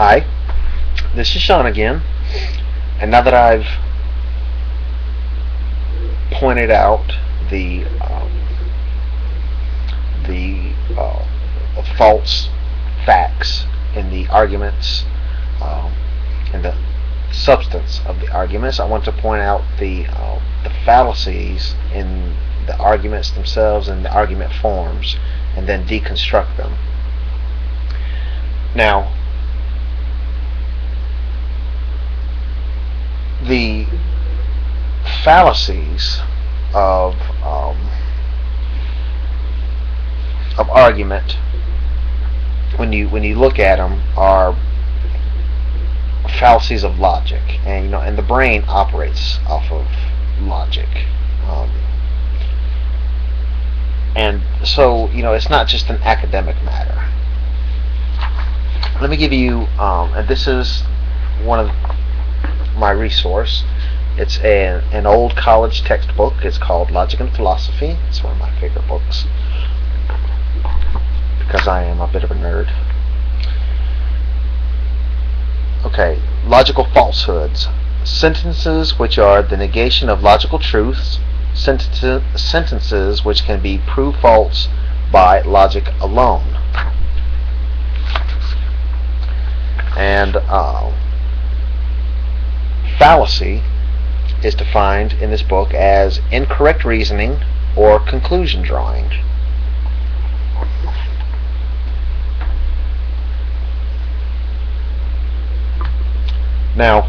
Hi, this is Sean again, and now that I've pointed out the false facts in the arguments and the substance of the arguments, I want to point out the fallacies in the arguments themselves and the argument forms, and then deconstruct them. Now, the fallacies of argument, when you look at them, are fallacies of logic, and the brain operates off of logic, and so it's not just an academic matter. Let me give you, and this is one of my resource. It's an old college textbook. It's called Logic and Philosophy. It's one of my favorite books because I am a bit of a nerd. Okay, logical falsehoods. Sentences which are the negation of logical truths. Sentences which can be proved false by logic alone. And fallacy is defined in this book as incorrect reasoning or conclusion drawing. Now,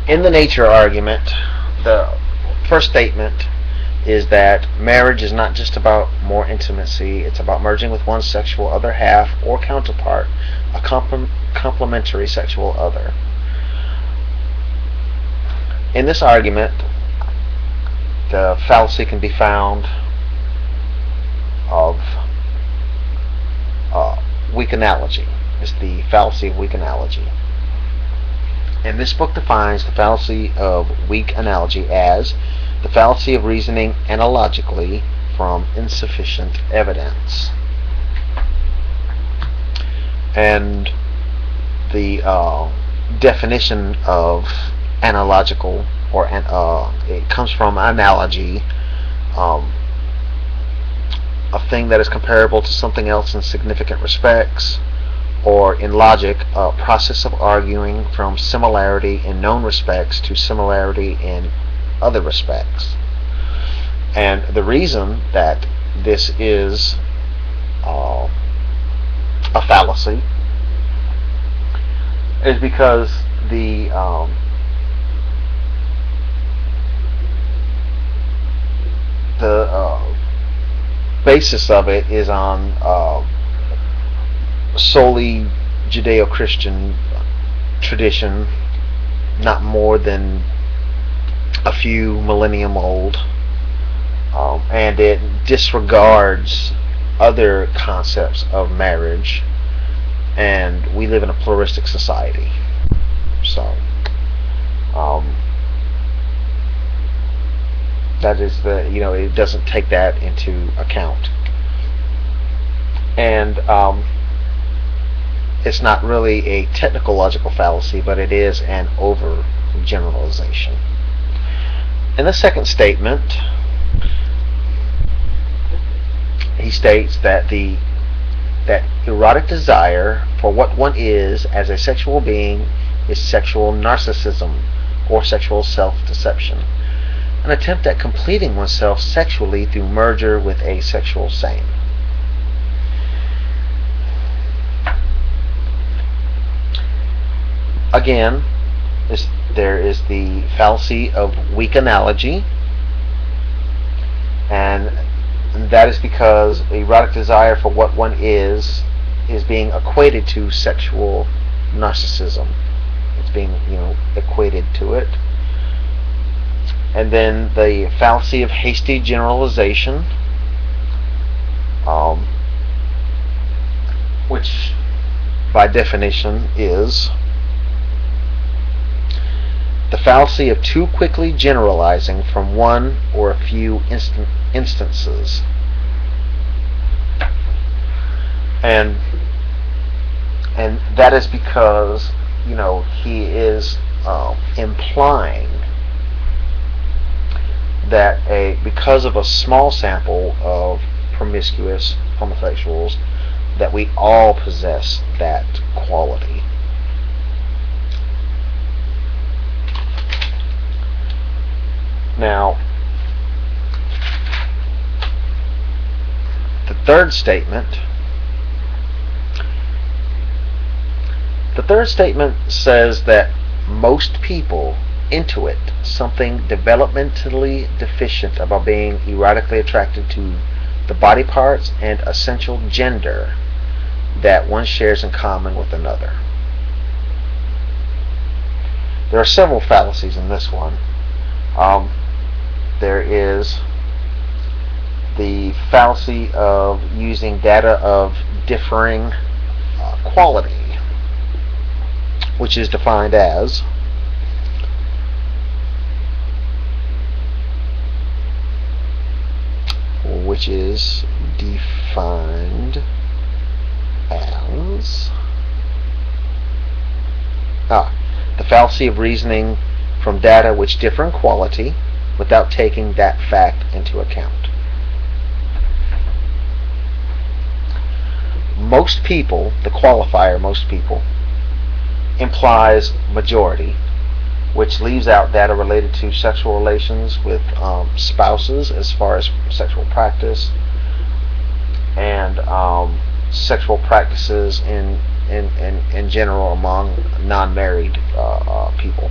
in the nature argument, the first statement is that marriage is not just about more intimacy, it's about merging with one's sexual other half or counterpart, a complementary sexual other. In this argument, the fallacy can be found of weak analogy. It's the fallacy of weak analogy. And this book defines the fallacy of weak analogy as the fallacy of reasoning analogically from insufficient evidence. And the definition of analogical, or it comes from analogy, a thing that is comparable to something else in significant respects, or in logic, a process of arguing from similarity in known respects to similarity in other respects. And the reason that this is a fallacy is because the basis of it is on solely Judeo-Christian tradition, not more than a few millennium old, and it disregards other concepts of marriage, and we live in a pluralistic society, so that is it doesn't take that into account. And it's not really a technical logical fallacy, but it is an overgeneralization. In the second statement, he states that that erotic desire for what one is as a sexual being is sexual narcissism, or sexual self-deception, an attempt at completing oneself sexually through merger with a sexual same. Again, there is the fallacy of weak analogy, and that is because erotic desire for what one is being equated to sexual narcissism. It's being equated to it. And then the fallacy of hasty generalization, which by definition is the fallacy of too quickly generalizing from one or a few instances. And And that is because, he is implying that because of a small sample of promiscuous homosexuals, that we all possess that quality. Now, the third statement says that most people intuit something developmentally deficient about being erotically attracted to the body parts and essential gender that one shares in common with another. There are several fallacies in this one. There is the fallacy of using data of differing quality, which is defined as the fallacy of reasoning from data which differ in quality without taking that fact into account. Most people, the qualifier most people, implies majority, which leaves out data related to sexual relations with spouses as far as sexual practice and sexual practices in general among non-married people.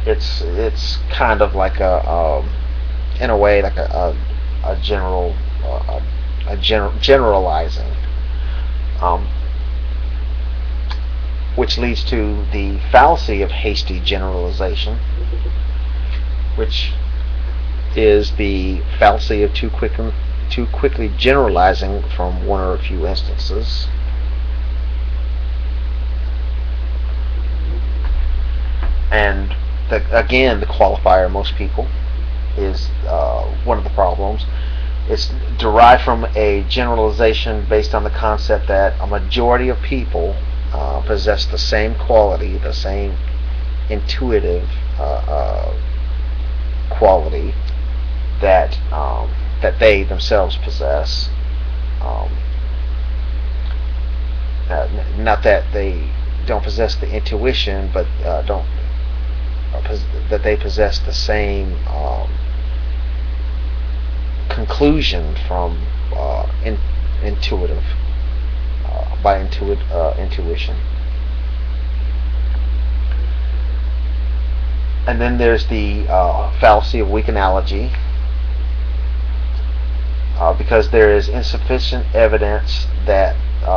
It's kind of like in a way like a generalizing, which leads to the fallacy of hasty generalization, which is the fallacy of too quickly generalizing from one or a few instances. And again, the qualifier most people is one of the problems. It's derived from a generalization based on the concept that a majority of people possess the same quality, the same intuitive quality that they themselves possess. Not that they don't possess the intuition, but that they possess the same conclusion from intuition. And then there's the fallacy of weak analogy, because there is insufficient evidence that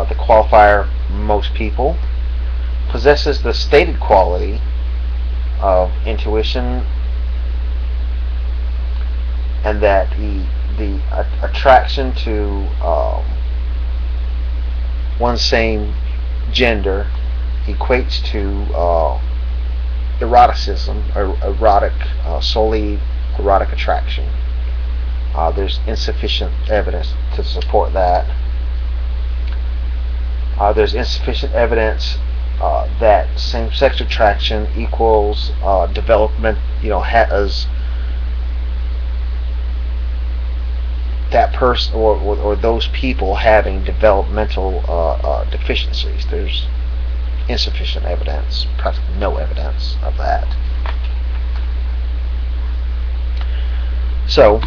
the qualifier most people possesses the stated quality of intuition, and that the attraction to one's same gender equates to eroticism, or solely erotic attraction. There's insufficient evidence to support that. There's insufficient evidence that same-sex attraction equals development, has that person or those people having developmental deficiencies. There's insufficient evidence, practically no evidence of that. So,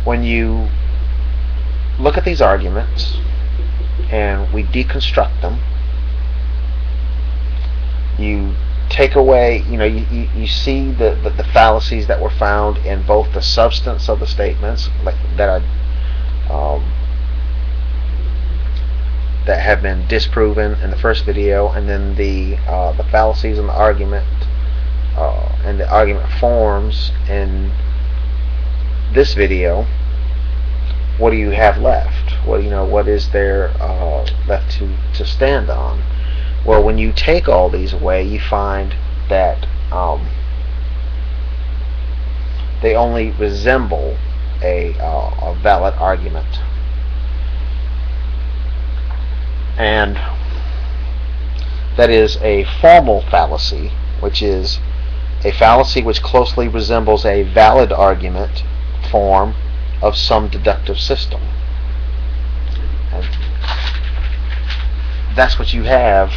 when you look at these arguments and we deconstruct them, you take away, you see the fallacies that were found in both the substance of the statements that have been disproven in the first video, and then the fallacies in the argument and the argument forms in this video. What do you have left? What is there left to stand on? Well, when you take all these away, you find that they only resemble a valid argument. And that is a formal fallacy, which is a fallacy which closely resembles a valid argument form of some deductive system. And that's what you have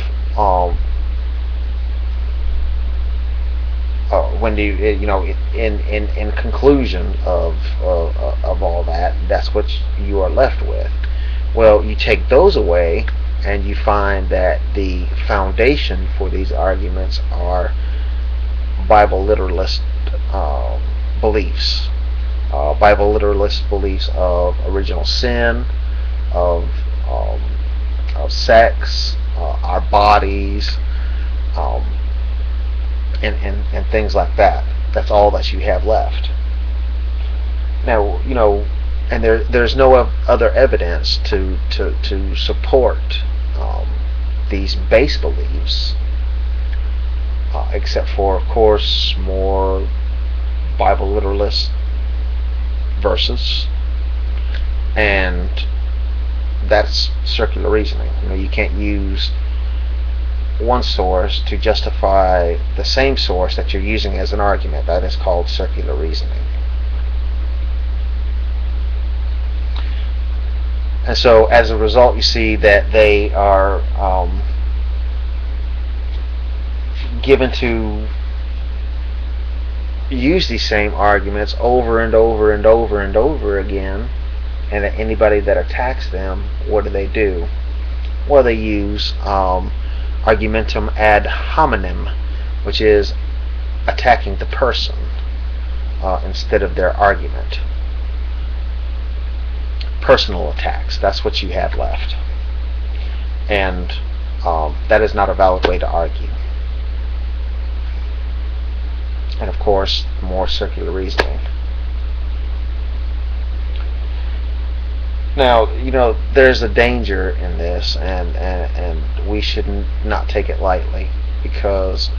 when in conclusion of all that. That's what you are left with. Well, you take those away, and you find that the foundation for these arguments are bible-literalist beliefs. Bible-literalist beliefs of original sin, of sex, our bodies, and things like that. That's all that you have left. Now, and there's no other evidence to support these base beliefs, except for, of course, more Bible literalist verses, and that's circular reasoning. You can't use one source to justify the same source that you're using as an argument. That is called circular reasoning. And so as a result, you see that they are given to use these same arguments over and over and over and over again, and that anybody that attacks them, what do? Well, they use argumentum ad hominem, which is attacking the person instead of their argument. Personal attacks. That's what you have left, and that is not a valid way to argue. And of course, more circular reasoning. Now, there's a danger in this, and we should not take it lightly, because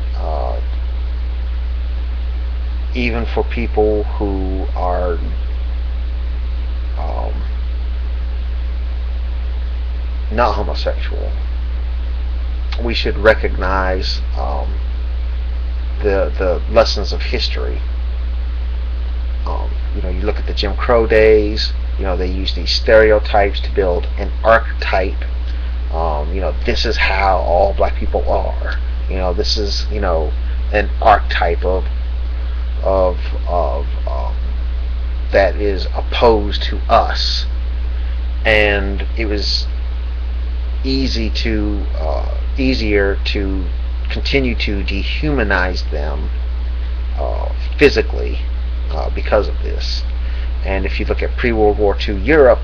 even for people who are not homosexual, we should recognize the lessons of history. You look at the Jim Crow days. They use these stereotypes to build an archetype. This is how all black people are. This is an archetype of that is opposed to us, and it was easier to continue to dehumanize them physically because of this. And if you look at pre-World War II Europe,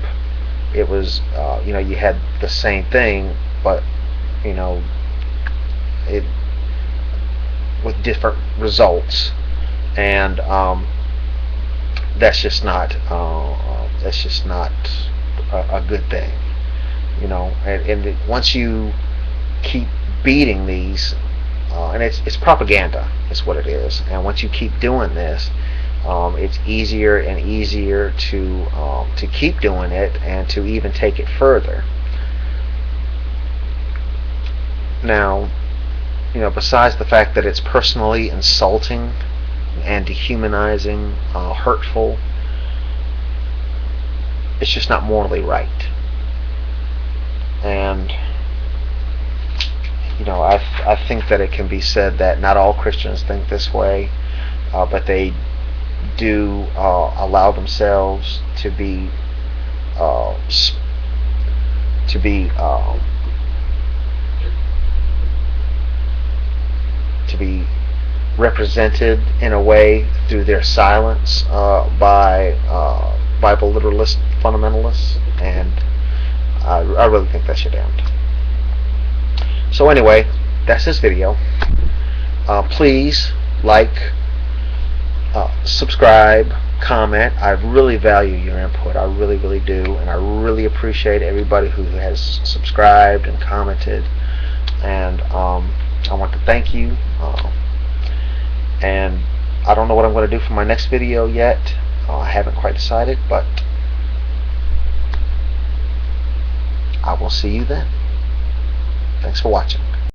it was you had the same thing, but it with different results, and that's just not a good thing. And once you keep beating these, and it's propaganda, is what it is. And once you keep doing this, it's easier and easier to keep doing it, and to even take it further. Now, besides the fact that it's personally insulting and dehumanizing, hurtful, it's just not morally right. And I think that it can be said that not all Christians think this way, but they do allow themselves to be represented in a way through their silence by Bible literalist fundamentalists, and I really think that should end. So anyway, that's this video. Please like, subscribe, comment. I really value your input. I really, really do, and I really appreciate everybody who has subscribed and commented. And I want to thank you. And I don't know what I'm going to do for my next video yet, I haven't quite decided, but I will see you then. Thanks for watching.